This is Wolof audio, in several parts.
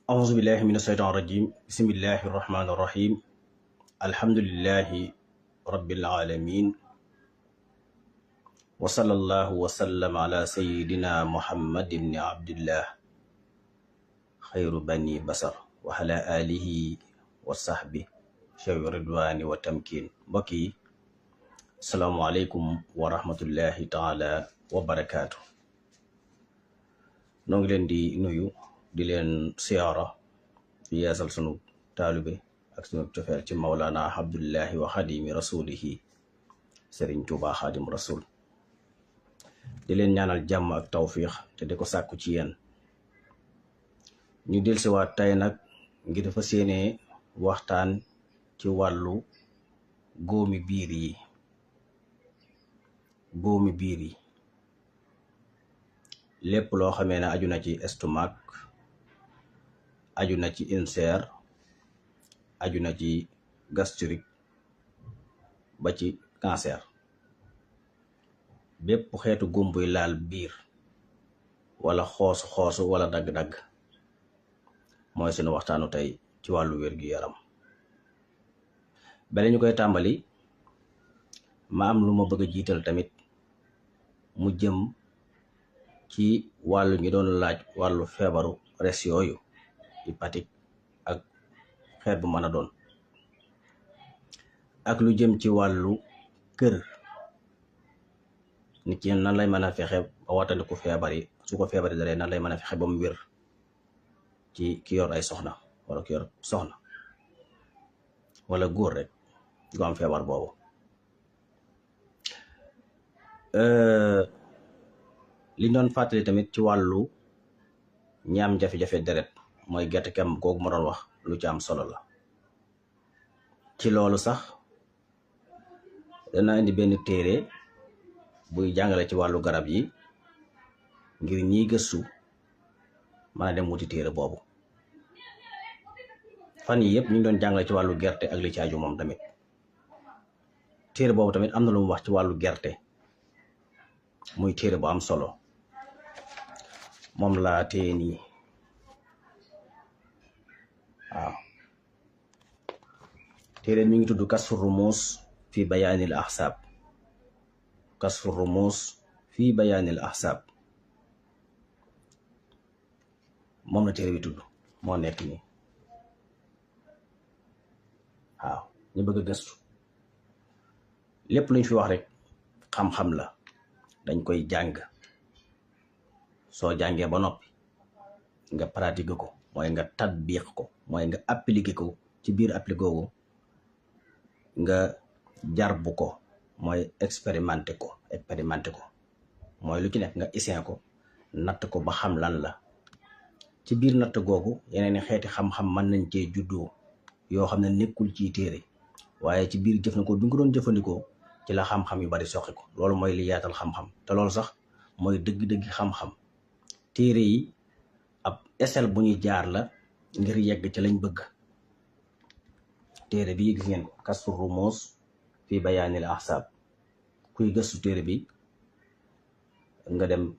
أعوذ بالله من الشيطان الرجيم بسم الله الرحمن الرحيم الحمد لله رب العالمين وصلى الله وسلم على سيدنا محمد بن عبد الله خير بني بشر وعلى آله وصحبه شوي رضوان وتمكين بكي السلام عليكم ورحمة الله تعالى وبركاته نونغلين دي نيو di leen siyaara di yeesal sunu taalibe ak sunu cofeel ci Mawlana Abdullahi wa xadimi rasulihi Sëriñ Tuubaa xadim rasul di leen ñaanal jàmm ak tawfiix te di ko sàkku ci yéen ñu dellusiwaat tey nag ngir dafa séenee waxtaan ci wàllu góomi biir yi lépp loo xamee ne aju na ci estomac aju na ci ulcère aju na ci gastrique ba ci cancer bépp xeetu góom buy laal biir wala xoosu wala dagg-dagg mooy sunu waxtaanu tey ci wàllu wér-gu-yaram bala ñu koy tàmbali ma am lu ma bëgg a jiital tamit mu jëm ci wàllu ñi doon laaj wàllu feebaru res yooyu hépatique ak xeet bu mën a doon ak lu jëm ci wàllu kër nit ki nan lay mën a fexe ba wattandiku feebar yi su ko feebar yi dalee nan lay mën a fexe ba mu wér ci ki yor ay soxna wala ki yor soxna wala góor rek gu am feebar boobu li doon fàttali tamit ci wàllu ñaam jafe-jafe deret mooy gerte kem googu ma doon wax lu ci am solo la ci loolu sax dana indi benn téere buy jàngale ci wàllu garab yi ngir ñiy gëstu mën a dem wuti téere boobu fan yi yëpp ñu ngi doon jàngale ci wàllu gerte ak li ci aju moom tamit téere boobu tamit am na lu mu wax ci wàllu gerte muy téere bu am solo moom laa téye nii waaw téere mi ngi tudd Kasfu Rumus fi bayaanil ahsaab Kasfu Rumus fi bayaanil ahsaab moom la téere bi tudd moo nekk nii waaw ñu bëgg a gëstu lépp luñ fi wax rek xam-xam la dañ koy jàng soo jàngee ba noppi nga pratiquer ko mooy nga tatbiq ko mooy nga appliquer ko ci biir appliquer ko nga jarbu ko mooy expérimenter ko mooy lu ci nekk nga essayer ko natt ko ba xam lan la ci biir natt googu yeneen xeeti xam-xam mën nañ cee juddoo yoo xam ne nekkul ci téere waaye ci biir jëfandikoo bi nga ko doon jëfandikoo ci la xam-xam yu bari soxi ko loolu mooy li yaatal xam-xam te loolu sax mooy dëgg-dëgg xam-xam téere yi ab échelle bu ñuy jaar la ngir yegg ci lañ bëgg téere bi gis ngeen ko Kasfu Rumus fi bayaanil ahsaab kuy gëstu téere bi nga dem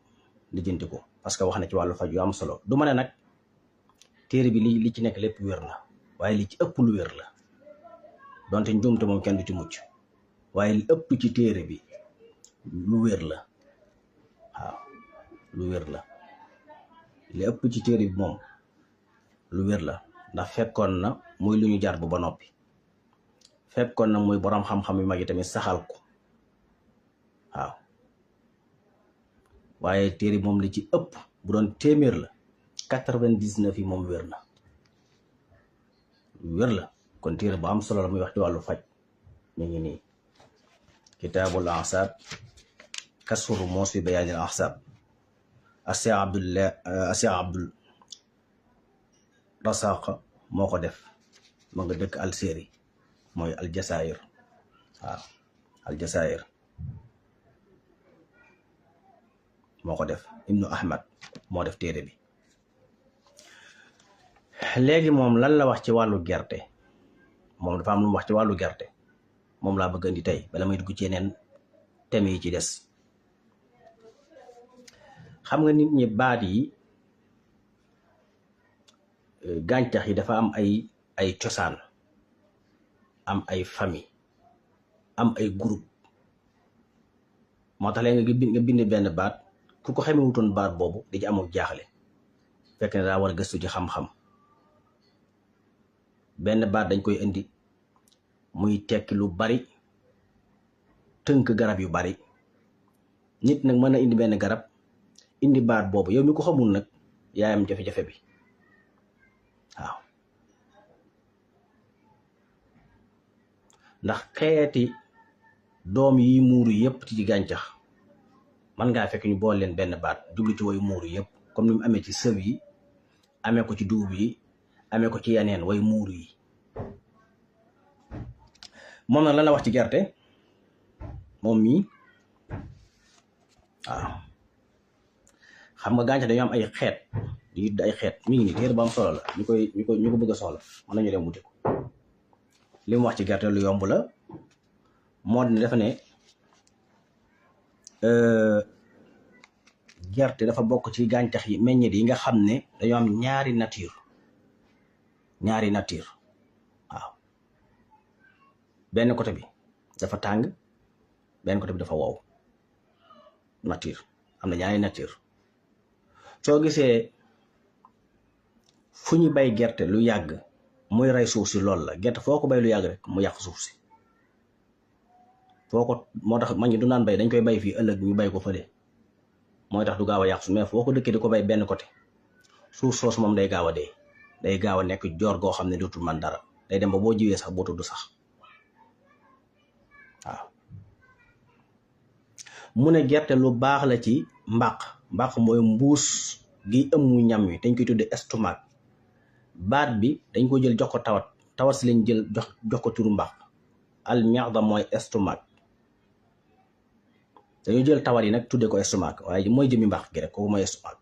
lijjanti ko parce que wax na ci wàllu faj yu am solo du ma ne nag téere bi li ci nekk lépp wér na waaye li ci ëpp lu wér la donte njuumte moom kenn du ci mucc waaye li ëpp ci téere bi lu wér la waaw lu wér la li ëpp ci téere bi moom lu wér la ndax fekkoon na muy lu ñu jar bu ba noppi fekkoon na muy boroom xam-xam yu mag yi tamit saxal ko waaw waaye téere bi moom li ci ëpp bu doon téeméer la 99 yi moom wér na lu wér la kon téere bu am solo la muy wax ci wàllu faj mi ngi nii kitaabul ahsaab Kasfu Rumus fi bayaanil ahsaab Cheikh Abdul Rasaq moo ko def ma nga dëkk Algérie mooy Aljazair waaw Aljazair moo ko def Ibnu Ahmad moo def téere bi léegi moom lan la wax ci wàllu gerte moom dafa am lu mu wax ci wàllu gerte moom laa bëgg indi tey bala may dugg ci yeneen thèmes yi ci des xam nga nit ñi baat yi gàncax yi dafa am ay cosaan, am ay famille, am ay groupe. moo tax léegi nga bind benn baat ku ko xamee wutoon baat boobu di ci amul jaaxle, fekk ne daa war a gëstu ci xam-xam. benn baat dañ koy indi muy tekki lu bari, tënk garab yu bari. nit nag mën na indi benn garab indi baat boobu, yow mi ko xamul nag yaayam jafe-jafe bi. waaw ndax xeeti doom yi muuru yëpp ci gàncax man ngaa fekk ñu bool leen benn baat jublu ci way muuru yëpp, comme ni mu amee ci sëb yi, amee ko ci dugub yi, amee ko ci yeneen way muuru yi. moom nag lan la wax ci gerte moom mii. waaw xam nga gàncax dañoo am ay xeet di ay xeet, mi ngi nii téere ba am solo la, ñu ko bëgg a soxla mën nañu dem wuti ko. li mu wax ci gerte lu yomb la, moo di ne dafa ne gerte dafa bokk ci gàncax yi meññeet yi nga xam ne dañoo am ñaari nature. waaw benn côté bi dafa tàng, benn côté bi dafa wow. nature am na ñaari nature. soo gisee fu ñu bay gerte lu yàgg muy rey suuf si, loolu la. gerte foo ko bay lu yàgg rek mu yàq suuf si. moo tax mag ñi du naan bay, dañ koy bay fii ëllëg ñu bay ko fële, mooy tax du gaaw a yàq suuf. mais foo ko dëkkee di ko bay benn côté, suuf soosu moom day gaaw a dee, day gaaw a nekk joor goo xam ne dootul man dara, day dem ba boo jiwee sax boo tudd sax. waaw mu ne gerte lu baax la ci mbaq mooy mbuus gi ëmmu ñam wi, dañ koy tudde estomac. baat bi dañ ko jël jox ko tawat si lañ jël jox ko turu mbaq. al mi'da mooy estomac, dañu jël tawat yi nag tudde ko estomac, waaye mooy jëmi mbaq gi rek, kooku mooy estomac.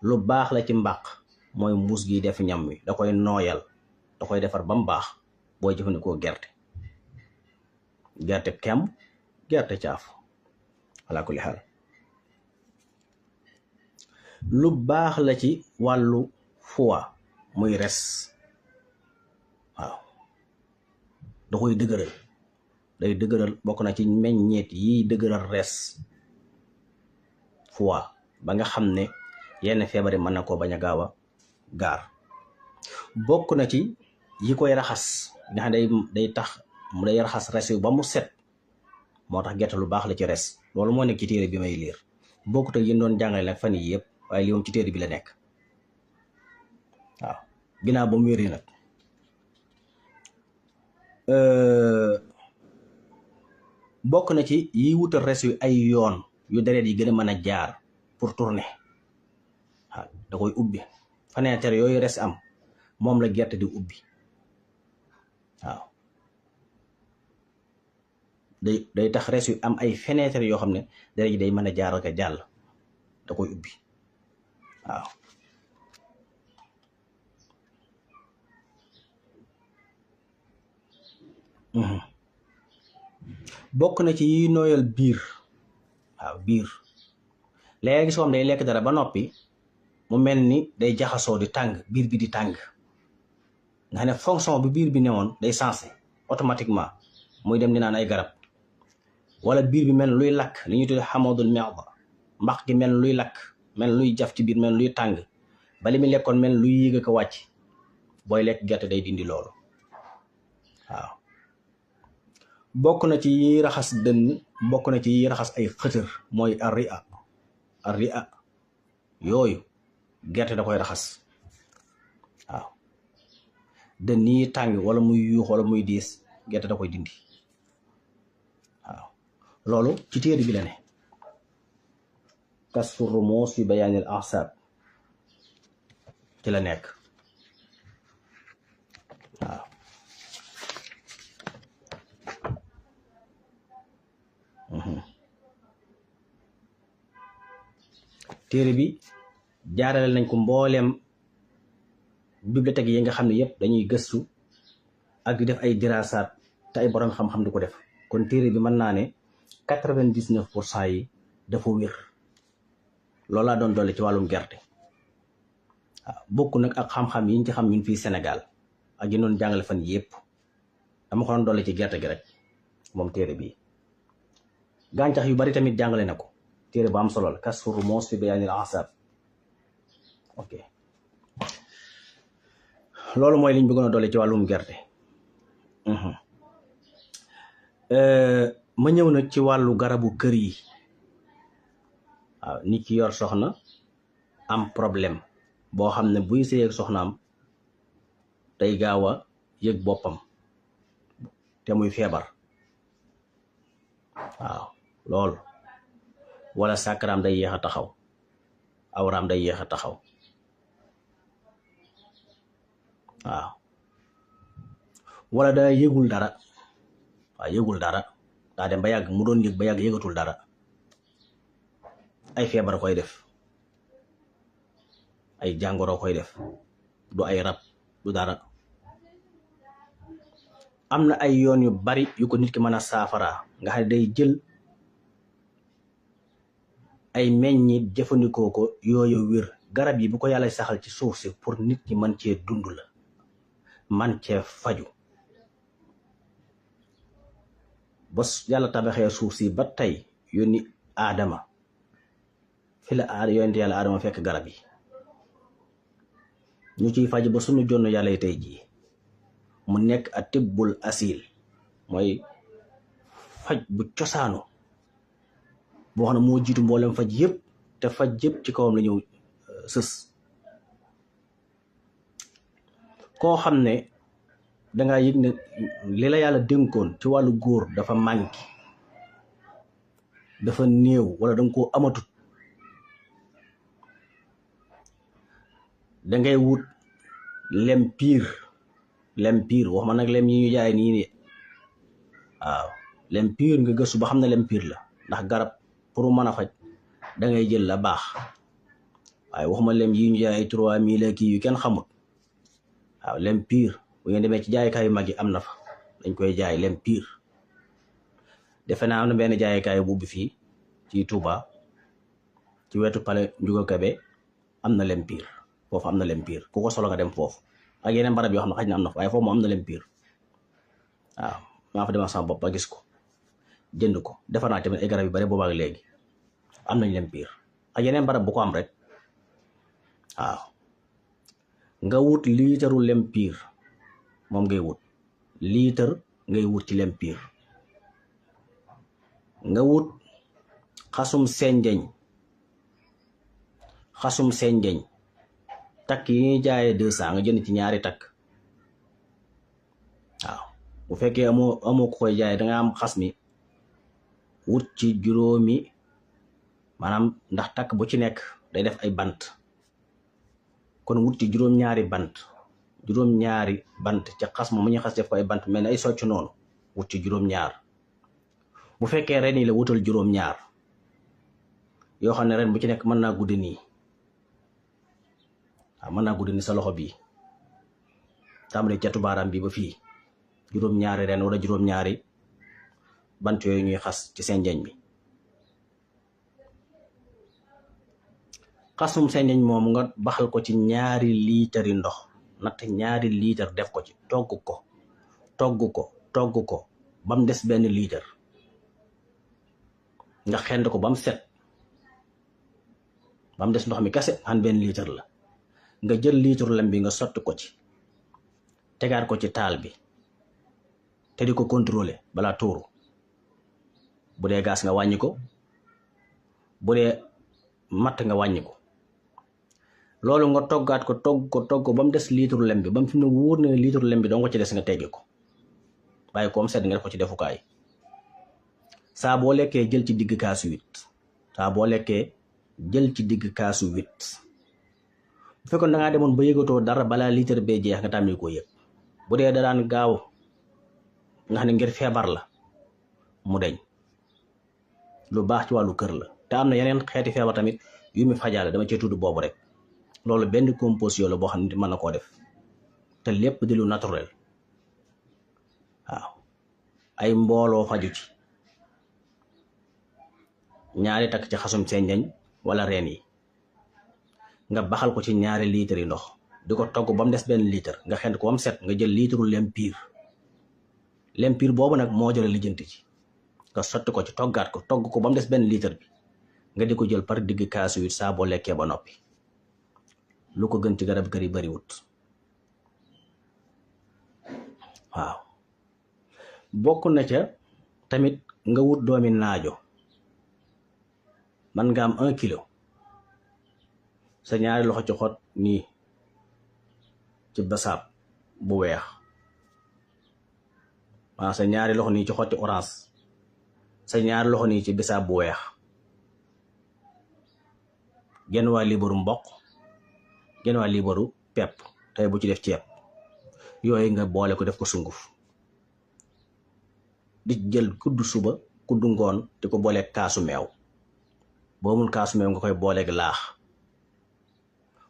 lu baax la ci mbaq mooy mbuus gi def ñam wi, da koy nooyal, da koy defar ba mu baax booy jëfandikoo gerte kemb, gerte caaf, ala kulli xaal. lu baax la ci wàllu foie muy res. waaw da koy dëgëral, day dëgëral, bokk na ci meññeet yi dëgëral res foie ba nga xam ne yenn feebar yi mën na koo bañ a gaaw a gaar. bokk na ci yi koy raxas nga xam ne day tax mu day raxas res yu ba mu set, moo tax gerte lu baax la ci res. loolu moo nekk ci téere bi may liir, bokkut ak yéen doon jàngale nag fan yii yëpp, waaye li moom ci téere bi la nekk. waaw ginnaaw ba mu wéri nag bokk na ci yi wutal res yu ay yoon yu deret yi gën a mën a jaar pour tourner. waaw da koy ubbi fenêtre yooyu res am, moom la gerte di ubbi. waaw day tax res yu am ay fenêtre yoo xam ne deret yi day mën a jaar ak a jàll, da koy ubbi. waaw bokk na ci yi nooyal biir. waaw biir léegi gis moom day lekk dara ba noppi mu mel ni day jaxasoo di tàng, biir bi di tàng, nga xam ne fonction bi biir bi newoon day sensé automatiquement, muy dem di naan ay garab. wala biir bi mel luy lakk, li ñuy tuddee hamadul mi'da, mbaq gi mel luy lakk, mel luy jaf ci biir, mel luy tàng, ba li mu lekkoon mel luy yéeg ko wàcc. booy lekk gerte day dindi loolu. waaw bokk na ci yi raxas dënn, bokk na ci yi raxas ay xëtër, mooy arria yooyu gerte da koy raxas. waaw dënn yi tàng wala muy yuux wala muy diis, gerte da koy dindi. waaw loolu ci téere bi la ne, kasfu rumus fi bayaanil ahsaab ci la nekk. waaw téere bi jaarale nañ ko mbooleem bibliothèque yi nga xam ne yëpp dañuy gëstu ak di def ay diraasaat te ay borom xam-xam di ko def. kon téere bi mën naa ne 99% yi dafa wér. loolu laa doon dolli ci wàllum gerte. waaw bokk nag ak xam-xam yi ñu ci xam ñun fii Sénégal ak yi noonu jàngale fan yëpp dama ko doon dolli ci gerte gi rek moom téere bii gàncax yu bari tamit jàngale na ko téere bu am solo la Kashfu Rumus fi Bayaanil Ansab ok loolu mooy liñ bëggoon a dolli ci wàllum gerte ma ñëw nag ci wàllu garabu kër yi waaw nit ki yor soxna am problème boo xam ne buy sëy ak soxnaam day gaaw a yëg boppam te muy feebar waaw loolu wala sàkkaraam day yéex a taxaw awraam day yéex a taxaw waaw wala daa yëgul dara waaw yëgul dara daa dem ba yàgg mu doon yëg ba yàgg yëgatul dara ay feebar koy def ay jàngoro koy def du ay rab du dara am na ay yoon yu bari yu ko nit ki mën a saafara nga xam ne day jël ay meññit jëfandikoo ko yooyu wér garab yi bu ko yàlla saxal ci suuf si pour nit ki mën cee dund la man cee faju ba yàlla tabaxee suuf si ba tey yónni aadama fi la yonent yàlla aadama fekk garab yi ñu ciy faj ba sunu jonn yàlla tey jii mu nekk a tibbul asil mooy faj bu cosaanu boo xam ne moo jiitu mboolem faj yëpp te faj yëpp ci kawam la ñëw sës koo xam ne dangaa yëg ne li la yàlla dénkoon ci wàllu góor dafa manqué dafa néew wala danga koo amatut dangay wut lem piir wax ma nag lem yi ñu jaay nii ne waaw lem piir nga gëstu ba xam ne lem piir la ndax garab pour mën a faj dangay jël la baax waaye waxuma lem yi ñu jaay 3000 kii yu kenn xamut waaw lem piir bu ngeen demee ci jaaykaay yu mag yi am na fa dañ koy jaay lem piir defe naa am na benn jaaykaay bu ubbi fii ci Touba ci wetu pale Njuga Kabe am na lem piir foofu am na lem piir ku ko solo nga dem foofu ak yeneen barab yoo xam ne xaj na am na fa waaye foofu moom am na lem piir waaw maa fa demal sama bopp ba gis ko jënd ko defar naa tamit ay garab yu bari boobaak léegi am nañ lem piir ak yeneen barab bu ko am rek waaw nga wut liitaru lem piir moom ngay wut liitar ngay wut ci lem piir nga wut xasum senjeñ takk yi ñuy jaayee 200 nga jënd ci ñaari takk waaw bu fekkee amoo ko koy jaay danga am xas mi wut ci juróomi maanaam ndax takk bu ci nekk day def ay bant kon wut ci juróom-ñaari bant ca xas moom mu ñu xas def ko ay bant mel ni ay socc noonu wut ci juróom-ñaar bu fekkee ren yi la wutal juróom-ñaar yoo xam ne ren bu ci nekk mën naa guddi nii waaw mën naa guddi nii sa loxo bii tàmbali catu baaraam bi ba fii juróom-ñaari ren wala juróom-ñaari bant yooyu ñuy xas ci seen njeñ bi xasum seen njeñ moom nga baxal ko ci 2 liitari ndox natt 2 liitar def ko ci togg ko ba mu des 1 liitar nga xend ko ba mu set ba mu des ndox mi kase an 1 liitar la nga jël liitaru lem bi nga sotti ko ci tegaat ko ci taal bi te di ko contrôler balaa tuuru bu dee gaas nga wàññi ko bu dee matt nga wàññi ko loolu nga toggaat ko togg ko ba mu des liitaru lem bi ba mu fi ne wóor na liitaru lem bi doo ko ci des nga teggi ko bàyyi ko am sedd nga def ko ci defukaay saa boo lekkee jël ci digg kaasu 8 bu fekkoon da ngaa demoon ba yëgatoo dara balaa liitar bee jeex nga tàmmee koo yëg bu dee da daan gaaw nga xam ne ngir feebar la mu deñ lu baax ci wàllu kër la te am na yeneen xeeti feebar tamit yu mu fajaale dama cee tudd boobu rek loolu benn composition la boo xam ne mën na koo def te lépp di lu naturel waaw ay mbooloo faju ci 2 takk ci xasum senjañ wala reen yi nga baxal ko ci 2 litres yi ndox di ko togg ba mu des 1 litre nga xent ko ba mu set nga jël litre lem piir boobu nag moo jël lijjanti ci nga sotti ko ci toggaat ko togg ko ba mu des 1 litre bi nga di ko jël par digg kaasu 8 saa boo lekkee ba noppi lu ko gën ci garab kër yi bariwut waaw. bokk na ca tamit nga wut doomi naajo man nga am 1 kilo sa 2 loxo ci xot nii ci basaab bu weex waaw sa 2 loxo nii ci xotti orange sa 2 loxo nii ci bisaab bu weex genn waa liibaru mboq genn waa liibaru pepp tey bu ci def ceeb yooyu nga boole ko def ko sunguf di jël kuddu suba kuddu ngoon di ko booleeg kaasu meew boo mun kaasu meew nga koy booleeg laax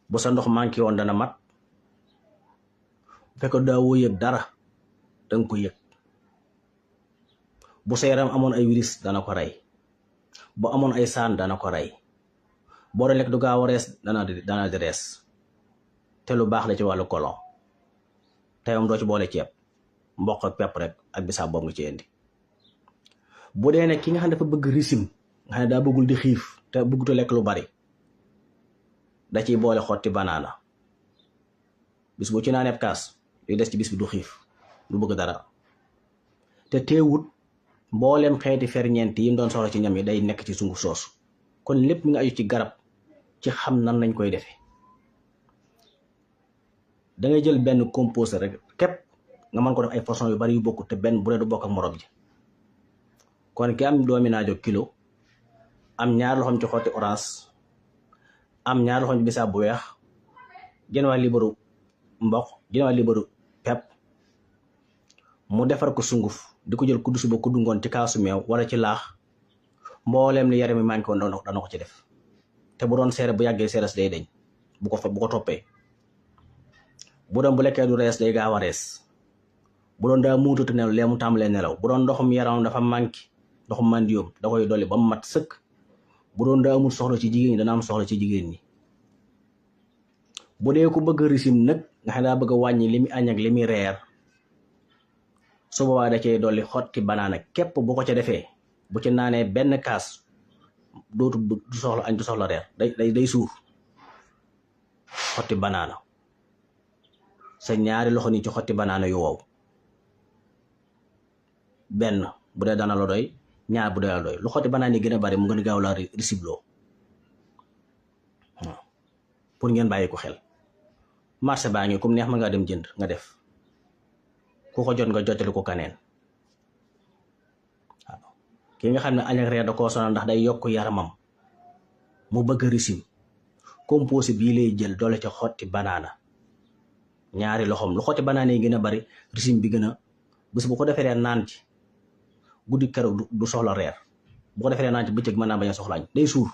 bu sa ndox manqué woon dana mat bu fekk daawoo yëg dara danga ko yëg bu sa yaram amoon ay virus dana ko rey bu amoon ay saan dana ko rey boo doon lekk du gaaw a rees dana di rees te lu baax la ci wàllu colon tey moom doo ci boole ceeb mboq ak pepp rek ak bisaab boobu nga ci indi bu dee ne ki nga xam ne dafa bëgg régime nga xam ne daa bëggul di xiif te bëggutu lekk lu bari da ciy boole xotti banaana bis bu ci naanee kaas luy des ci bis bi du xiif du bëgg dara te teewut mboolem xeeti ferñeent yi mu doon soxla ci ñam yi day nekk ci sunguf soosu kon lépp mi nga aju ci garab ci xam nan lañ koy defee da ngay jël benn composé rek képp nga mën ko def ay façon yu bari yu bokk te benn bu dee du bokk ak morom ji kon ki am doomi naajo kilo am 2 loxoom ci xotti orange am 2 loxoom ci bisaab bu weex genn waa liibaru mboq genn waa liibaru pepp mu defar ko sunguf di ko jël kuddu suba kuddu ngoon ci kaasu meew wala ci laax mbooleem li yaram mi manqué woon dana ko ci def te bu doon seere bu yàggee seeres day deñ bu ko toppee bu doon bu lekkee du rees day gaaw a rees bu doon daa muututu nelaw lee mu tàmbalee nelaw bu doon ndoxum yaram dafa manqué ndoxum mandiyum da koy dolli ba mu mat sëkk bu doon daa amul soxla ci jigéen ñi dana am soxla ci jigéen ñi bu dee ku bëgg régime nag nga xam ne daa bëgg a wàññi li muy añ ak li muy reer su boobaa da cee dolli xotti banaana képp bu ko ca defee bu ci naanee benn kaas dootu du soxla añ du soxla reer day suur xotti banaana sa 2 loxo nii ci xotti banaana yu wow benn bu dee dana la doy 2 bu dee la doy lu xotti banaana yi gën a bari mu gën a gaaw la risibloo waaw pour ngeen bàyyi ko xel marché baa ngi comme neex ma nga dem jënd nga def ku ko jot nga jottali ko kaneen waaw ki nga xam ne añ ak reer da koo sonal ndax day yokk yaramam mu bëgg régime composé bii lay jël doole ca xotti banaana 2 loxoom lu xotti banaana yi gën a bari régime bi gën a bés bu ko defee reer naan ci guddi keroog du soxla reer bu ko defee reer naan ci bëccëg mën naa bañ a soxlaañ day suur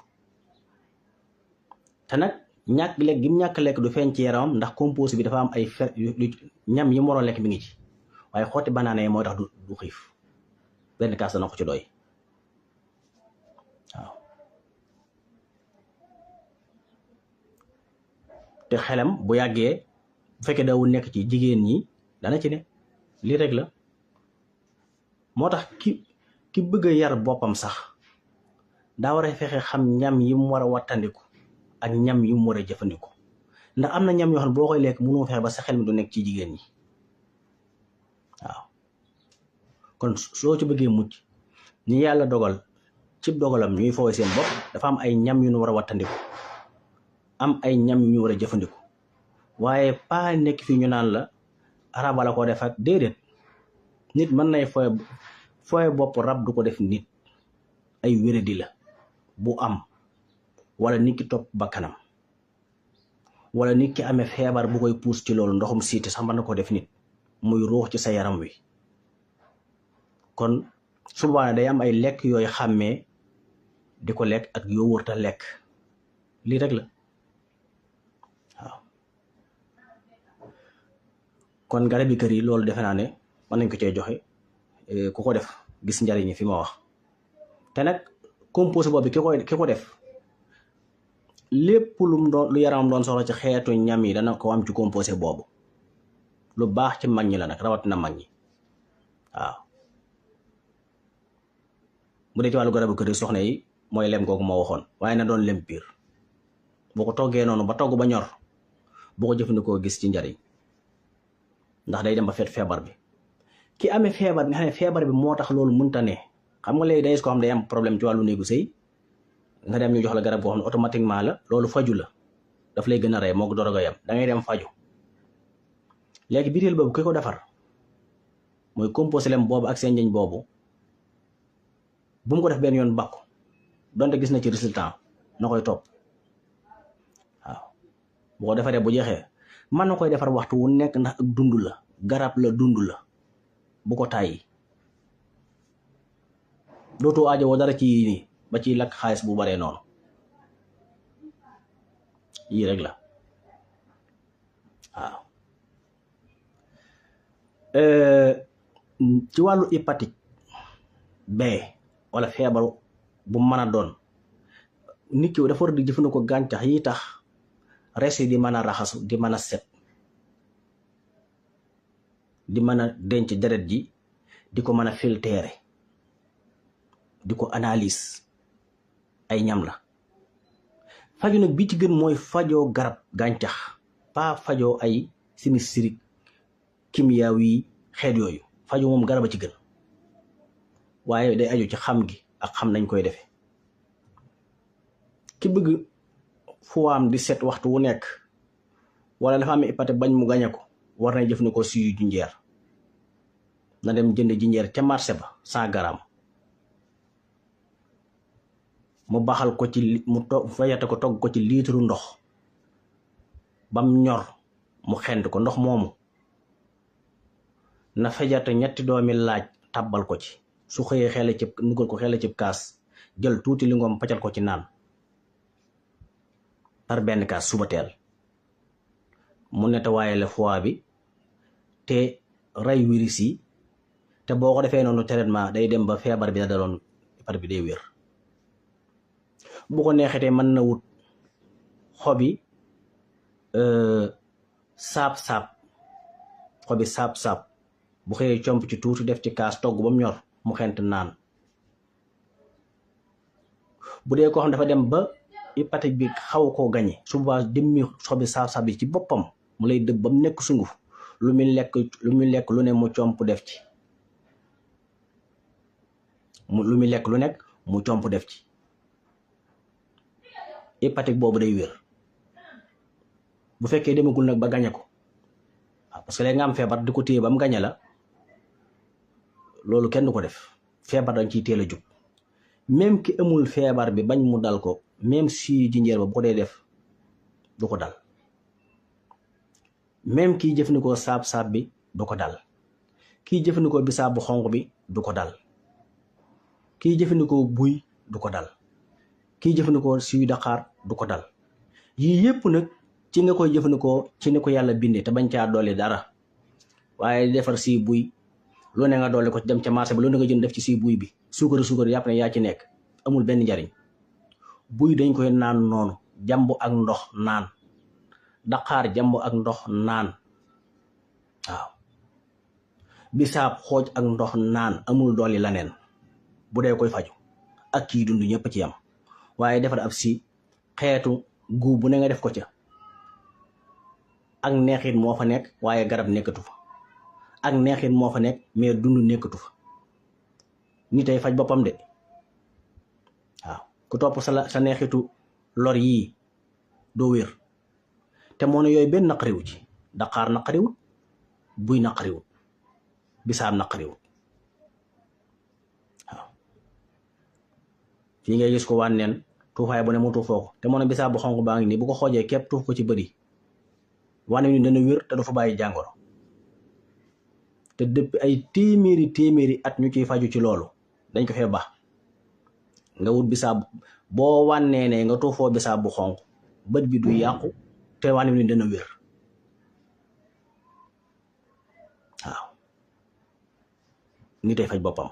te nag ñàkk lekk gi mu ñàkk lekk du feeñ ci yaramam ndax composé bi dafa am ay fer ñam yi mu waroon lekk mi ngi ci waaye xotti banaana yi mooy tax du xiif benn kaas dana ko ci doy waaw te xelam bu yàggee bu fekkee daawul nekk ci jigéen ñi dana ci ne lii rek la moo tax ki bëgg a yar boppam sax daa war a fexe xam ñam yi mu war a wattandiku ak ñam yi mu war a jëfandiku ndax am na ñam yoo xam ne boo koy lekk mënoo fexe ba sa xel mi du nekk ci jigéen ñi waaw kon soo ci bëggee mucc ñi yàlla dogal ci dogalam ñuy fooy seen bopp dafa am ay ñam yu ñu war a wattandiku am ay ñam yu ñu war a jëfandiku waaye pas nekk fii ñu naan la araba la ko def ak déedéet nit mën nay fooy bopp rab du ko def nit ay wéradi la bu am wala nit ki topp bakkanam wala nit ki amee feebar bu koy puus ci loolu ndoxum siiti sax mën na ko def nit muy ruux ci sa yaram wi kon subaana day am ay lekk yooyu xàmmee di ko lekk ak yoo wërta lekk lii rek la waaw kon garab yi kër yi loolu defe naa ne mën nañ ko cee joxe ku ko def gis njariñ fi ma wax te nag composé boobu ki ko def lépp lu yaramam doon soxla ci xeetu ñam yi dana ko am ci composé boobu lu baax ci mag ñi la nag rawatina mag ñi waaw. bu dee ci wàllu garabu kër yi soxna yi mooy lem googu ma waxoon waaye na doon lem piir boo ko toggee noonu ba togg ba ñor boo ko jëfandikoo gis ci njariñ ndax day dem ba fet feebar bi ki amee feebar bi nga xam ne feebar bi moo tax loolu mënta ne xam nga léegi day ko xam day am problème ci wàllu néegu sëy nga dem ñu jox la garab goo xam ne automatiquement la loolu faju la daf lay gën a rey moo ko dorogo yam da ngay dem faju léegi bitéel boobu ki ko defar mooy composé lem boobu ak seen njëñ boobu bu mu ko def benn yoon bakku donte gis na ci résultat na koy topp waaw bu ko defaree bu jeexee mën na koy defar waxtu wu nekk ndax ak dund la garab la dund la bu ko tàyyi dootoo aajowoo dara ci yii nii ba ciy lakk xaalis bu baree noonu yii rek la waaw. ci wàllu hépatique B wala feebaru bu mën a doon nit ki dafa war di jëfandikoo gàncax yi tax res yi di mën a raxasu di mën a set di mën a denc deret ji di ko mën a filtrer di ko analyse ay ñam la. faju nag bi ci gën mooy fajoo garab gàncax pas fajoo ay sinistrik kimiyaaw yi xeet yooyu faju moom garab a ci gën waaye day aju ci xam gi ak xam nañ koy defe ki bëgg fuwaam di set waxtu wu nekk wala dafa am hépatite bañ mu gañe ko war na jëfandikoo suyu jinjeer na dem jënd jinjeer ca marché ba 100 grammes mu baxal ko ci mu fayate ko togg ko ci litre ndox bam ñor mu xent ko ndox moomu na fejate 3 doomi laaj tàbbal ko ci su xëyee xeele ci nugal ko xeele ci kaas jël tuuti li ngoom paccal ko ci naan par benn kaas suba teel mu nettoyé le foie bi te rey virus yi te boo ko defee noonu traitement day dem ba feebar bi da daloon par bi day wér. bu ko neexetee mën na wut xobi saab-saab xobi saab-saab bu xëyee comp ci tuuti def ci kaas togg ba mu ñor mu xent naan. bu dee koo xam dafa dem ba hépatique bi xaw koo gañe suba dimmi xobi saab-saab bi ci boppam mu lay dëbb ba mu nekk sunguf lu muy lekk lu ne mu comp def ci lu muy lekk lu nekk mu comp def ci hépatique boobu day wér bu fekkee demagul nag ba gañe ko waaw parce que léegi nga am feebar di ko téye ba mu gañe la loolu kenn du ko def feebar dañ ciy teel a jug même ki amul feebar bi bañ mu dal ko même si jinjeer ba bu ko dee def du ko dal même kiy jëfandikoo saab-saab bi du ko dal kiy jëfandikoo bisaab bu xonq bi du ko dal kiy jëfandikoo buy du ko dal kiy jëfandikoo siy daqaar du ko dal yii yépp nag ci nga koy jëfandikoo ci ni ko yàlla bindee te bañ caa dolli dara waaye defar si buy lu ne nga dolli ko ci dem ca marché bi lu ne nga jënd def ci si buy bi suukar yàpp ne yaa ci nekk amul benn njariñ. buy dañ koy naan noonu jàmbu ak ndox naan daqaar jàmbu ak ndox naan waaw bisaab xooj ak ndox naan amul dolli laneen bu dee koy faju ak kii dund ñëpp ci yam waaye defar ab si xeetu guub bu ne nga def ko ca ak neexit moo fa nekk waaye garab nekkatu fa ak neexit moo fa nekk mais dund nekkatu fa nit ay faj boppam de waaw ku topp sa neexitu lor yii doo wér te moo ne yooyu benn naqariwu ci daqaar naqariwut buy naqariwut bisaab naqariwut waaw fii ngay gis ko wànneen tuufaay bu ne mu tuufoo ko te moo ne bisaab bu xonq baa ngi nii bu ko xoojee képp tuuf ko ci bëri wànne ni dana wér te du fa bàyyi jàngoro te depuis ay téeméeri at ñu ciy faju ci loolu dañ ko fee baax nga wut bisaab boo wànnee ne nga tuufoo bisaab bu xonq bët bi du yàqu te wànne ni dana wér waaw nit ay faj boppam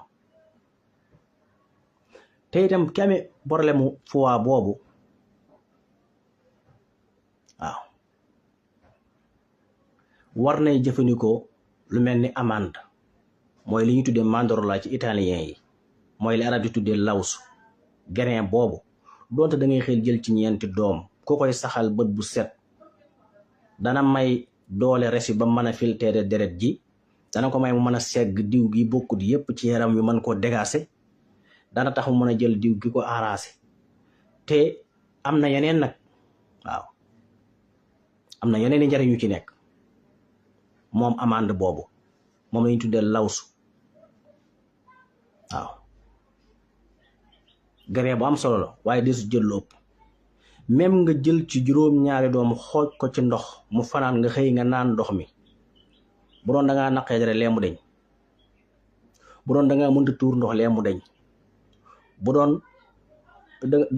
te itam ki amee problème mu foie boobu war nay jëfandikoo lu mel ni amande mooy li ñu tuddee mandorla ci italien yi mooy li arab di tuddee lawsu grain boobu doonte da ngay xel jël ci ñeenti doom ku koy saxal bët bu set dana may doole res yi ba mën a filtrer deret ji dana ko may mu mën a segg diw gi bokkut yépp ci yaram wi mën koo dégager dana tax mu mën a jël diw gi ko arrangé te am na yeneen nag waaw am na yeneen i njariñ yu ci nekk moom amande boobu moom la ñu tuddee lawsu waaw grain bu am solo la waaye desu jël lu ëpp même nga jël ci juróom-ñaari doom xooj ko ci ndox mu fanaan nga xëy nga naan ndox mi bu doon da ngaa naqee dara lee mu deñ bu doon da ngaa mënta tuur ndox lee mu deñ bu doon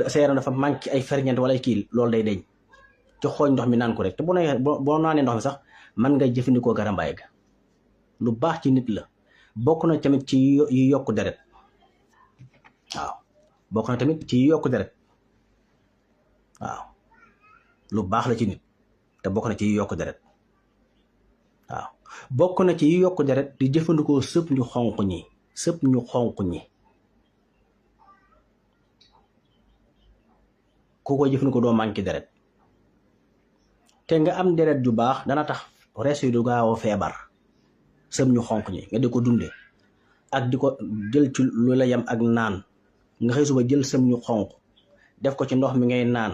sa yaram dafa manqué ay ferñeent wala ay kii loolu day deñ ci xooj ndox mi naan ko rek te boo naanee ndox mi sax man ngay jëfandikoo garambaay ga lu baax ci nit la bokk na tamit ci yi yokk deret waaw bokk na tamit ci yi yokk deret waaw lu baax la ci nit te bokk na ci yi yokk deret waaw bokk na ci yi yokk deret di jëfandikoo sëpp ñu xonq ñi ku koy jëfandikoo doo manqué deret te nga am deret ju baax dana tax res yi du gaaw a feebar sëpp ñu xonq ñi nga di ko dunde ak di ko jël ci lu la yam ak naan nga xëy suba jël sëpp ñu xonq def ko ci ndox mi ngay naan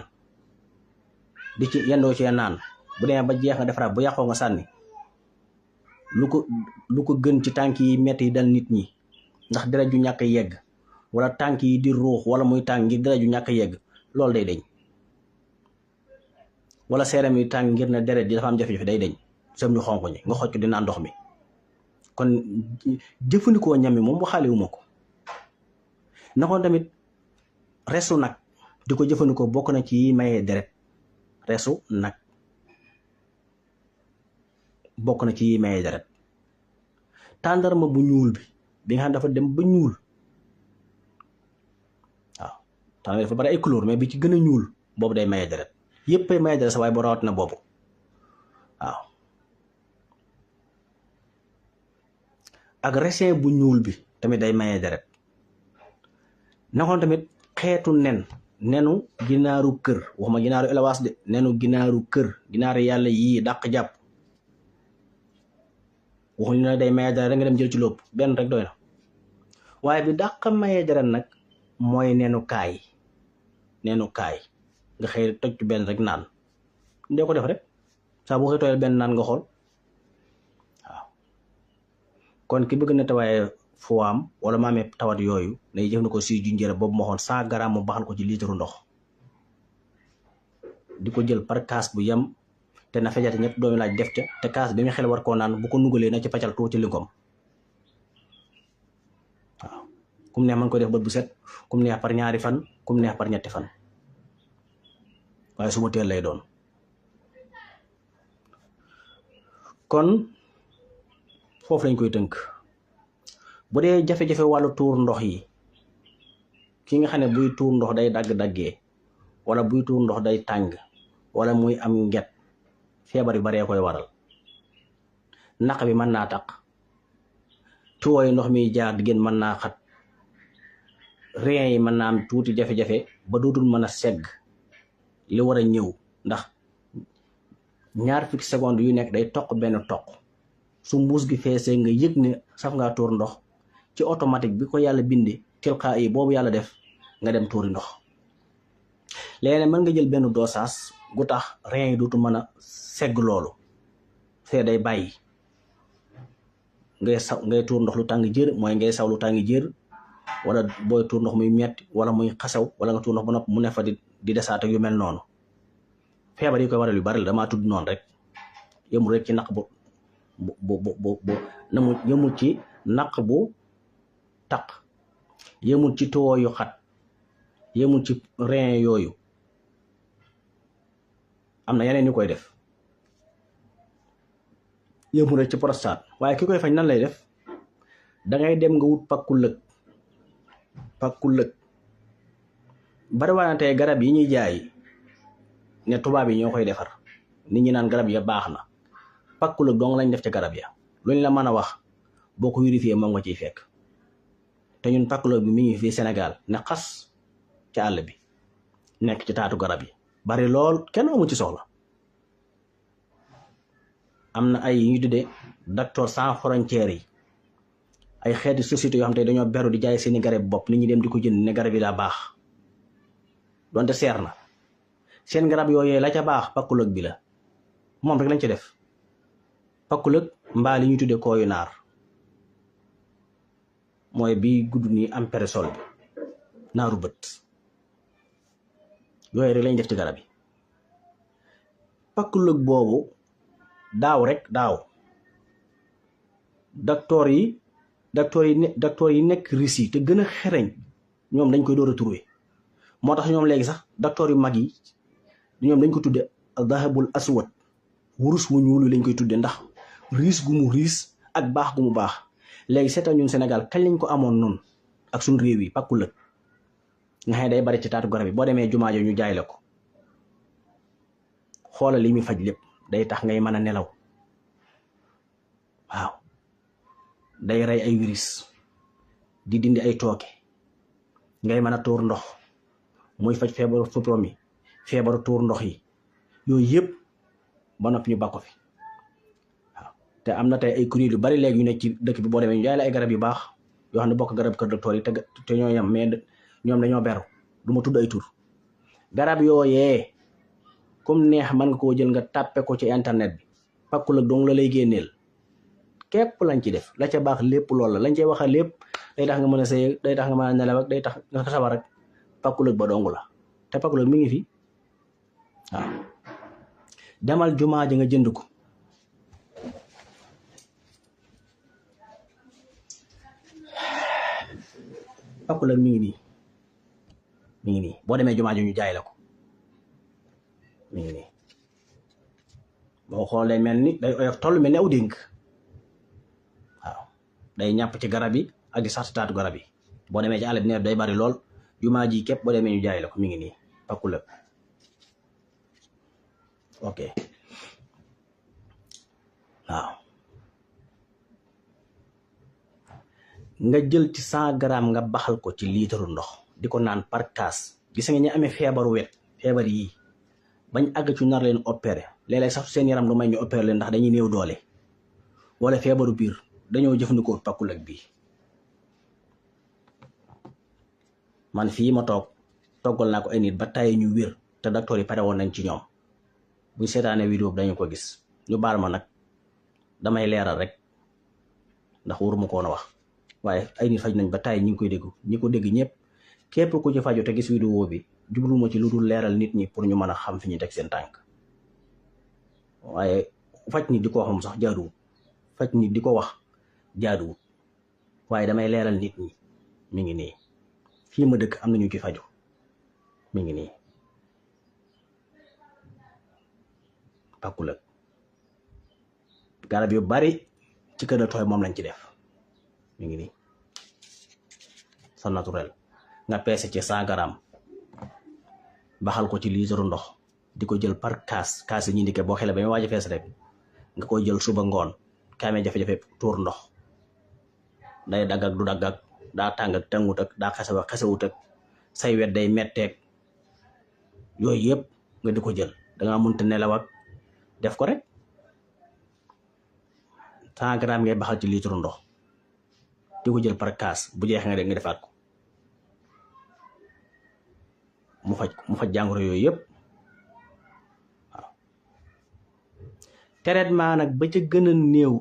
di ci yendoo ci naan bu demee ba jeex nga defaraat bu yàqoo nga sànni lu ko gën ci tànk yi metti yi dal nit ñi ndax deret ju ñàkk yegg wala tànk yi di ruux wala muy tàng ngir deret ju ñàkk yegg loolu day deñ wala seeram yi tàng ngir ne deret ji dafa am jafe-jafe day deñ sëb ñu xonq ñi nga xoj ko di naan ndox mi kon jëfandikoo ñam mi moom waxaale wu ma ko nakoon tamit resu nag di ko jëfandikoo bokk na ci mayee deret resu nag bokk na ci mayee deret tàndarma bu ñuul bi nga xam dafa dem ba ñuul waaw tàndarma dafa bari ay couleur mais bi ci gën a ñuul boobu day mayee deret yépp ay mayee deret sa waaye boo rawat na boobu waaw ak raisin bu ñuul bi tamit day mayee deret nakoon tamit xeetu nenu ginaaru kër waxuma ginaaru élevage de nenu ginaaru kër ginaaru yàlla yii dàq jàpp waxuñu ne day mayee deret rek nga dem jël ci lépp benn rek doy na waaye bi dàq mayee deret nag mooy nenu kaay nga xëy toj ci benn rek naan ndee ko def rek saa boo xëy tooyal benn naan nga xool waaw kon ki bëgg na tawaaye foam wala ma amee tawat yooyu nay jëfandikoo si junjëre boobu ma waxoon 100 grammes mu baxal ko ci litre ndox di ko jël par kaas bu yem te na fejate ñett doomi laaj def te kaas bi mu xel war koo naan bu ko nugalee na ci paccal tuuti lingom waaw kum neex man ko def bët bu set kum neex par ñaari fan kum neex par ñetti fan waaye suba teel lay doon kon foofu lañ koy tënk bu dee jafe-jafe wàllu tuur ndox yi ki nga xam ne buy tuur ndox day dagg-daggee wala buy tuur ndox day tàng wala muy am nget feebar yu baree koy waral naq bi mën naa taq tuwooyu ndox mi jaar diggéen mën naa xat rein yi mën naa am tuuti jafe-jafe ba dootul mën a segg li war a ñëw ndax 20 secondes yu nekk day toq benn toq su mbuus gi feesee nga yëg ne saf ngaa tuur ndox ci automatique bi ko yàlla bindee tilqaa yi boobu yàlla def nga dem tuuri ndox léegi mën nga jël benn dosage gu tax rein yi dootu mën a segg loolu fee day bàyyi ngay tuur ndox lu tàng jër mooy ngay saw lu tàng jër wala booy tuur ndox muy metti wala muy xasaw wala nga tuur ndox ba nopp mu ne fa di desaat ak yu mel noonu feebar yi koy waral yu bari la damaa tudd noonu rek yëmul rek ci naq bu yëmul ci naq bu taq yëmul ci tuwoo yu xat yëmul ci rein yooyu am na yeneen ñu koy def yëmul rek ci prostate waaye ki koy faj nan lay def dangay dem nga wut pakku lëg bari waa na tey garab yi ñuy jaay ne tubaab yi ñoo koy defar nit ñi naan garab ya baax na pakkulëg dong lañ def ci garab ya luñ la mën a wax boo ko vérifié moom nga ciy fekk te ñun pakkulëg bi mi ngi fii Sénégal ne xas ci àll bi nekk ci taatu garab yi bari lool kenn amu ci soxla am na ay ñu tuddee docteur sans frontières yi ay xeeti société yoo xam te dañoo beru di jaay seeni garab bopp nit ñi dem di ko jënd ne garab yi daa baax donte seer na seen garab yooyee la ca baax pakkulëg bi la moom rek lañ ci def pakkulëg mbaa li ñuy tuddee kooyu naar mooy bi gudd nii am péresol bi naaru bët yooyu rek lañ def ci garab yi pakkulëg boobu daaw docteur yi nekk Russie te gën a xereñ ñoom dañ koy door a trouvé moo tax ñoom léegi sax docteur yu mag yi ñoom dañ ko tudde dahabul aswad wurus wu ñuul lañ koy tudde ndax riis gu mu riis ak baax gu mu baax léegi seetal ñun Sénégal kañ lañ ko amoon noonu ak suñ réew yi pakkulëg nga xam ne day bari ci taatu garab yi boo demee jumaa jo ñu jaay la ko xoolal li muy faj lépp day tax ngay mën a nelaw waaw day rey ay virus di dindi ay tooke ngay mën a tuur ndox muy faj feebaru foprom yi feebaru tuur ndox yi yooyu yëpp ba noppi ñu bakko fi waaw te am na tey ay kuréel yu bari léegi yu nekk ci dëkk bi boo demee ñu jaay la ay garab yu baax yoo xam ne bokk garab kër docteur yi te ñoo yem mais ñoom dañoo beru du ma tudd ay tur garab yooyee comme neex mën nga koo jël nga tàppe ko ci internet bi pakkulëg dong la lay génneel képp lañ ci def la ca baax lépp loolu la lañ cey waxa lépp day tax nga mën a sëy day tax nga mën a nelaw ak day tax nga sabar rek pakkulëg ba dong la te pakkulëg mi ngi fi waaw demal jumaa ji nga jënd ko pakkulëg mi ngi nii boo demee jumaa ji ñu jaay la ko mi ngi nii boo xoolee mel ni day oyof toll mel ni aw dénk waaw day ñàpp ci garab yi ak di sax taatu garab yi boo demee ci àll bi ne day bari lool jumaa ji képp boo demee ñu jaay la ko mi ngi nii pakkulëg ok waaw nga jël ci 100 grammes nga baxal ko ci liitaru ndox di ko naan par kaas gis nga ñu amee feebaru wet feebar yii bañ àgg ci nar leen opéré léeg-léeg sax seen yaram du may ñu opéré leen ndax dañuy néew doole wala feebaru biir dañoo jëfandikoo pakkulëg bi man fii ma toggal naa ko ay nit ba tàyyi ñu wér te docteur yi pare woon nañ ci ñoom buñ seetaanee vidéo bi dañu ko gis ñu baal ma nag damay leeral rek ndax waruma ko woon a wax waaye ay nit faj nañ ba tàyyi ñi ngi koy dégg ñi ko dégg ñëpp képp ku ci faju te gis vidéo bi jubluma ci lu dul leeral nit ñi pour ñu mën a xam fi ñu teg seen tànk waaye faj nit di ko xam sax jaaduwut faj nit di ko wax jaaduwut waaye damay leeral nit ñi mi ngi nii fii ma dëkk am na ñu ci faju mi ngi nii pakkulëg garab yu bari ci kër docteur moom lañ ci def mi ngi nii sa naturel nga peese ci 100 grammes baxal ko ci liitaru ndox di ko jël par kaas yi ñi ndike boo xele ba ñu waaj a fees rek nga koy jël suba ngoon kaamee jafe-jafe tuur ndox day dagg ak du dagg ak daa tàng ak tàngut ak daa xesewut ak say wet day metteeg yooyu yëpp nga di ko jël dangaa mënta nelaw ak def ko rek 100 grammes ngay baxal ci liitaru ndox di ko jël par kaas bu jeexee nga defaat ko mu faj jàngoro yooyu yëpp waaw traitement nag ba ca gën a néew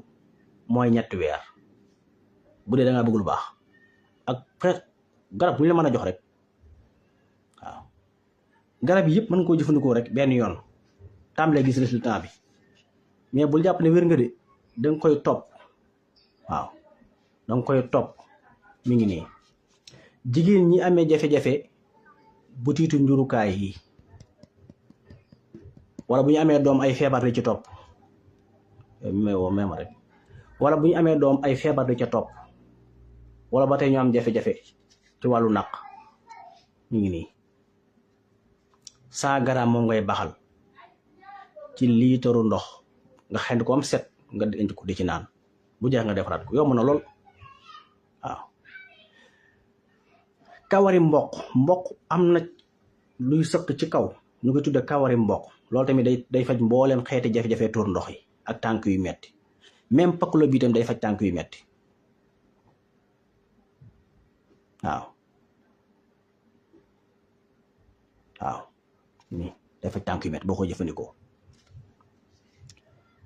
mooy 3 weer bu dee da ngaa bëgg lu baax ak garab bu ñu la mën a jox rek waaw garab yi yëpp mën nga koo jëfandikoo rek benn yoon tàmbalee gis résultat bi mais bul jàpp ne wér nga de danga koy topp waaw danga koy topp mi ngi nii jigéen ñi amee jafe-jafe butiitu njurukaay yi wala bu ñu amee doom ay feebar di ci topp même rek wala bu ñu amee doom ay feebar di ca topp wala ba tey ñu am jafe-jafe ci wàllu naq ñu ngi nii 100 grammes moom ngay baxal ci liitaru ndox nga xend ko am set nga denc ko di ci naan bu jeex nga defaraat ko yomb na lool waaw. kawari mboq am na luy sëq ci kaw ñu ko tudde kawari mboq loolu tamit day faj mbooleem xeeti jafe-jafe tuur ndox yi ak tànk yu metti même pakkulo bi tam day faj tànk yu metti waaw nii day faj tànk yu metti boo ko jëfandikoo.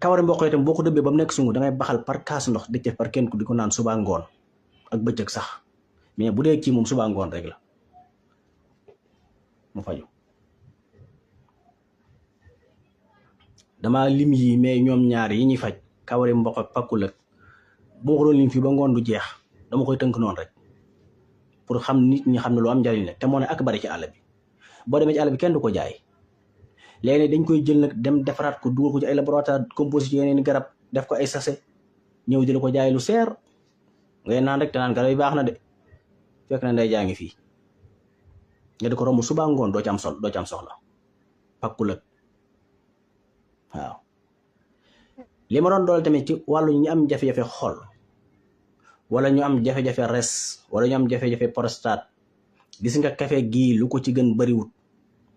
kawari mboq itam boo ko dëbbee ba mu nekk sungu dangay baxal par kaas ndox di par kenn ku di ko naan suba ngoon ak bëccëg sax mais bu dee ci moom suba ngoon rek la mu faju. dama lim yi mais ñoom ñaar yi ñuy faj kawari mboq ak pakkul ak bu ma ko doon lim fii ba ngoon du jeex dama koy tënk noonu rek pour xam nit ñi xam ne lu am njariñ la te moo ne ak bari ci àll bi boo demee ci àll bi kenn du ko jaay léegi dañ koy jël nag dem defaraat ko dugal ko ci ay laboratoire composé ci yeneen garab def ko ay sachet ñëw di la ko jaay lu seer ngay naan rek te naan garab yi baax na de fekk na nday jaa ngi fii nga di ko romb suba ngoon doo ci am soxla pakkul ak waaw. li ma doon dool tamit ci wàllu ñu am jafe-jafe xol wala ñu am jafe-jafe res wala ñu am jafe-jafe prostate gis nga kafe gii lu ko ci gën bariwut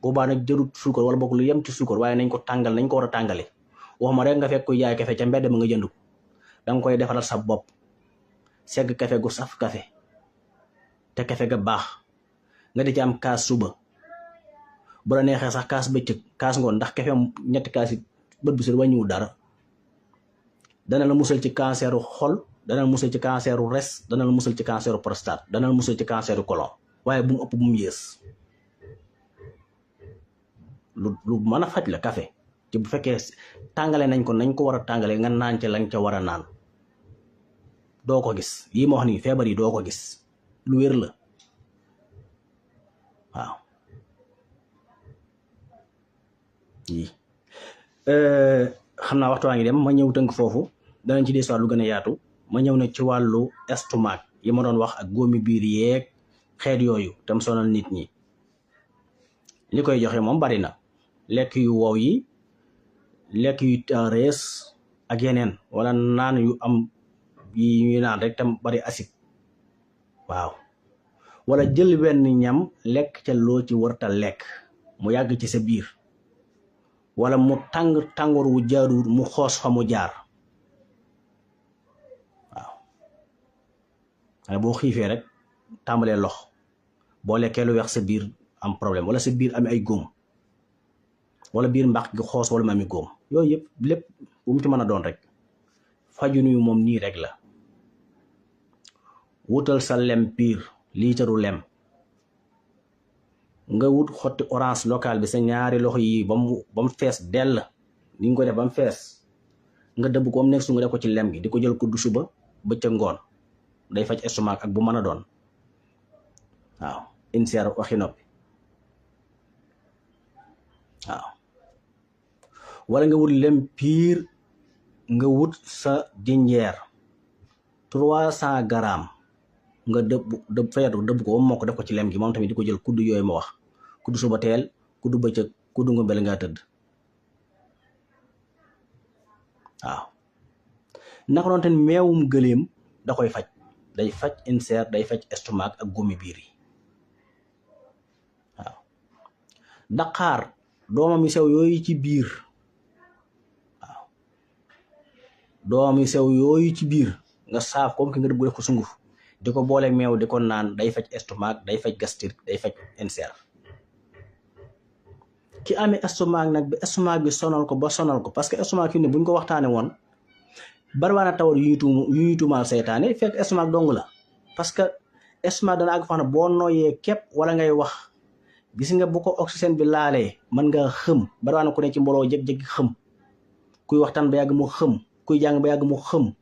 boobaa nag jërut suukar wala bokk lu yem ci suukar waaye nañ ko tàngal nañ ko war a tàngale waxuma rek nga fekk ko jaay kafe ca mbedd ma nga jënd ko danga koy defaral sa bopp segg kafe gu saf kafe te kafe ga baax nga di ci am kaas suba bu la neexee sax kaas bëccëg kaas ngoon ndax kafe ñetti kaas yi bët bu set wàññiwul dara dana la musal ci canceru xol dana la musal ci canceru res dana la musal ci canceru prostate dana la musal ci canceru colon waaye bu mu ëpp bu mu yées lu mën a faj la café ci bu fekkee tàngale nañ ko war a tàngale nga naan ca lañ ca war a naan doo ko gis yii ma wax nii feebar yi doo ko gis lu wér la waaw. yii xam naa waxtu waa ngi dem ma ñëw tënk foofu danañ ci desuwaat lu gën a yaatu ma ñëw nag ci wàllu estomac yi ma doon wax ak góomi biir yeeg xeet yooyu tam sonal nit ñi li koy joxe moom bari na lekk yu wow yi lekk yu rees ak yeneen wala naan yu am yi ñuy naan rek tam bari acide waaw wala jël wenn ñam lekk ca loo ci warta lekk mu yàgg ci sa biir wala mu tàngoor wu jaaruwut mu xoos fa mu jaar waaw xane boo xiifee rek tàmbalee lox boo lekkee lu weex sa biir am problème wala sa biir am ay góom wala biir mbaq gi xoos wala mu ami góom yooyu yëpp lépp bu mu ci mën a doon rek faju nuyu moom nii rek la wutal sa lem piir liitaru lem nga wut xotti orange local bi sa ñaari loxo yi ba mu fees dell ni nga ko def ba mu fees nga dëbb ko am nekk su nga def ko ci lem gi di ko jël kuddu suba bëccëg ngoon day faj estomac ak bu mën a doon waaw inseer waxi noppi waaw wala nga wut lem piir nga wut sa jinjeer 300 grammes nga dëbb ko ba mu mokk def ko ci lem gi moom tamit di ko jël kuddu yooyu ma wax kuddu suba teel kuddu bëccëg kuddu nga bel ngaa tëdd waaw naka noonu tamit meewum gëléem da koy faj day faj ulcère day faj estomac ak góomi biir yi waaw daqaar doomam yu sew yooyu ci biir waaw doomam yu sew yooyu ci biir nga saaf comme ki nga dëbb def ko sunguf di ko boole meew di ko naan day faj estomac day faj gastrique day faj ulcère ki amee estomac nag bi estomac bi sonal ko ba sonal ko parce que estomac fi ne buñ ko waxtaane woon bariwaana tawar yu ñuy tuumaal seytaane fekk estomac dong la parce que estomac dana àgg fa xam ne boo nooyee képp wala ngay wax gis nga bu ko oxygène bi laalee mën nga xëm bariwaana ku ne ci mbooloo jeg-jeg xëm kuy waxtaan ba yàgg mu xëm kuy jàng ba yàgg mu xëm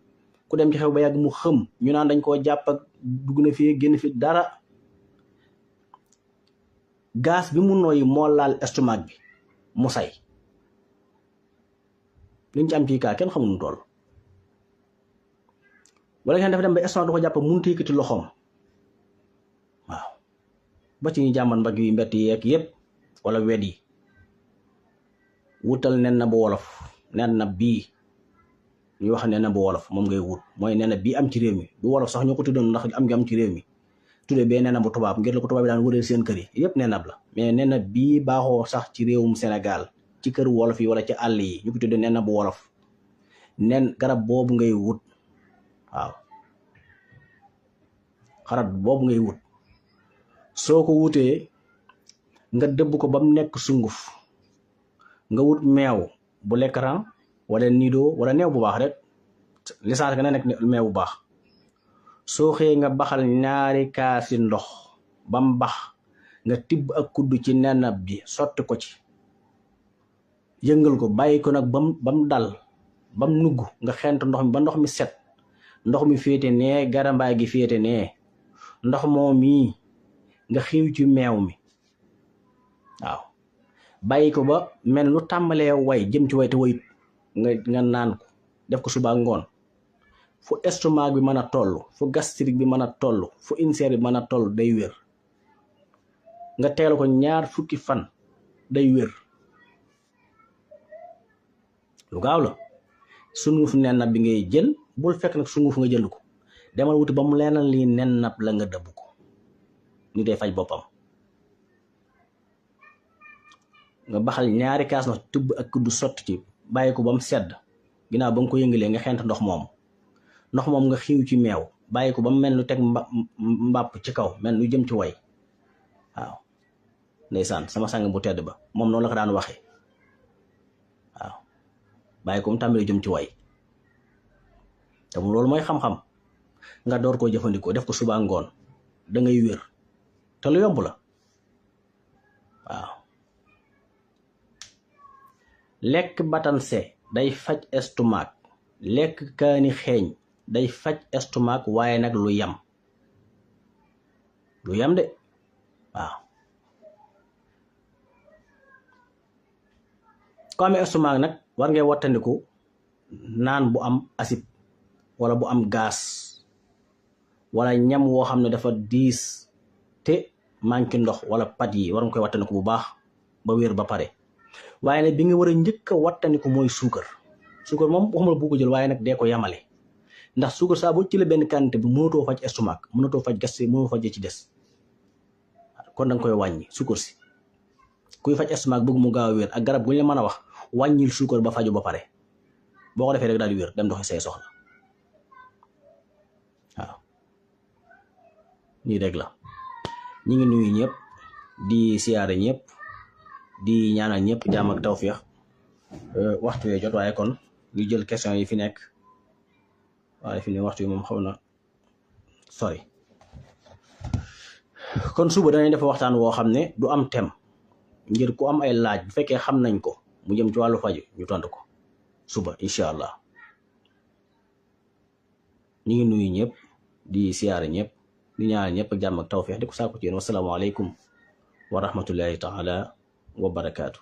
ku dem ci xew ba yàgg mu xëm ñu naan dañ koo jàpp ak dugg na fi génn fi dara gaz bi mu nooyi moo laal estomac bi mu say liñ ci am ci kaa kenn xamul nu toll wala ngeen dafa dem ba estomac du ko jàpp mënut a yëkkati loxoom waaw ba ci ñu jàmman mbagg yi mbett yeeg yëpp wala wet yi wutal nen na bu wolof nen na bii ñu wax nee na bu wolof moom ngay wut mooy nee na bii am ci réew mi du wolof sax ñoo ko tuddoon ndax am ngi am ci réew mi tuddee bee nee na bu tubaab ngir la ko tubaab yi daan wëree seen kër yi yëpp nee na la mais nee na bii baaxoo sax ci réewum Sénégal ci kër wolof yi wala ci àll yi ñu ko tuddee nee na bu wolof nen garab boobu ngay wut waaw xarab boobu ngay wut soo ko wutee nga dëbb ko ba mu nekk sunguf nga wut meew bu l'écran wala nido wala neew bu baax rek licence nga ne nekk meew bu baax soo xëyee nga baxal ñaari kaasi ndox ba mu bax nga tibb ak kuddu ci nenab bi sotti ko ci yëngal ko bàyyi ko nag bam dal bam nugg nga xent ndox mi ba ndox mi set ndox mi féete nee garambaay gi féete nee ndox moo mii nga xiiw ci meew mi waaw bàyyi ko ba mel lu tàmbalee way jëm ci way te wayut nga naan ko def ko suba ngoon fu estomac bi mën a toll fu gastrique bi mën a toll fu ulcère bi mën a toll day wér nga teel ko 2 fukki fan day wér lu gaaw la sunguf nennab bi ngay jël bul fekk nag sunguf nga jënd ko demal wuti ba mu leenal lii nennab la nga dëbb ko ni day faj boppam nga baxal 2 kaas ndox tibb ak kuddu sotti ci bàyyi ko ba mu sedd ginnaaw ba nga ko yëngalee nga xent ndox moom nga xiiw ci meew bàyyi ko ba mu mel lu teg mbàpp ci kaw mel lu jëm ci way waaw ndeysaan sama sang bu tedd ba moom noonu la ko daan waxee waaw bàyyi ko mu tàmbalee jëm ci way te mu loolu mooy xam-xam nga door koo jëfandikoo def ko suba ngoon da ngay wér te lu yomb la waaw lekk batanse day faj estomac lekk kaani xeeñ day faj estomac waaye nag lu yam de waaw ko amee estomac nag war ngay wattandiku naan bu am acide wala bu am gaz wala ñam woo xam ne dafa diis te manqué ndox wala pat yi war nga koy wattandiku bu baax ba wér ba pare waaye nag bi nga war a njëkk a wattandiku mooy suukar moom waxuma la bu ko jël waaye nag dee ko yamale ndax suukar saa boo ci la benn quantité bi mënatoo faj estomac mënatoo faj gastrique mënatoo faj ci des kon da nga koy wàññi suukar si kuy faj estomac bëgg mu gaaw a wér ak garab gu ñu la mën a wax wàññil suukar ba faju ba pare boo ko defee rek daal di wér dem doxi say soxla waaw nii rek la ñi ngi nuyu ñëpp di siyaare ñëpp di ñaanal ñëpp jàmm ak tawfeex waxtu wee jot waaye kon ñu jël question yi fi nekk waaye fi ne waxtu yi moom xaw na sori kon suba danañ def waxtaan woo xam ne du am thème ngir ku am ay laaj bu fekkee xam nañ ko mu jëm ci wàllu faju ñu tontu ko suba incha allah ñu ngi nuyu ñëpp di siyaare ñëpp di ñaanal ñëpp ak jàmm ak tawfeex di ko saako ci yéen wasalaamaaleykum wa rahmatullahi taala wa barakaatu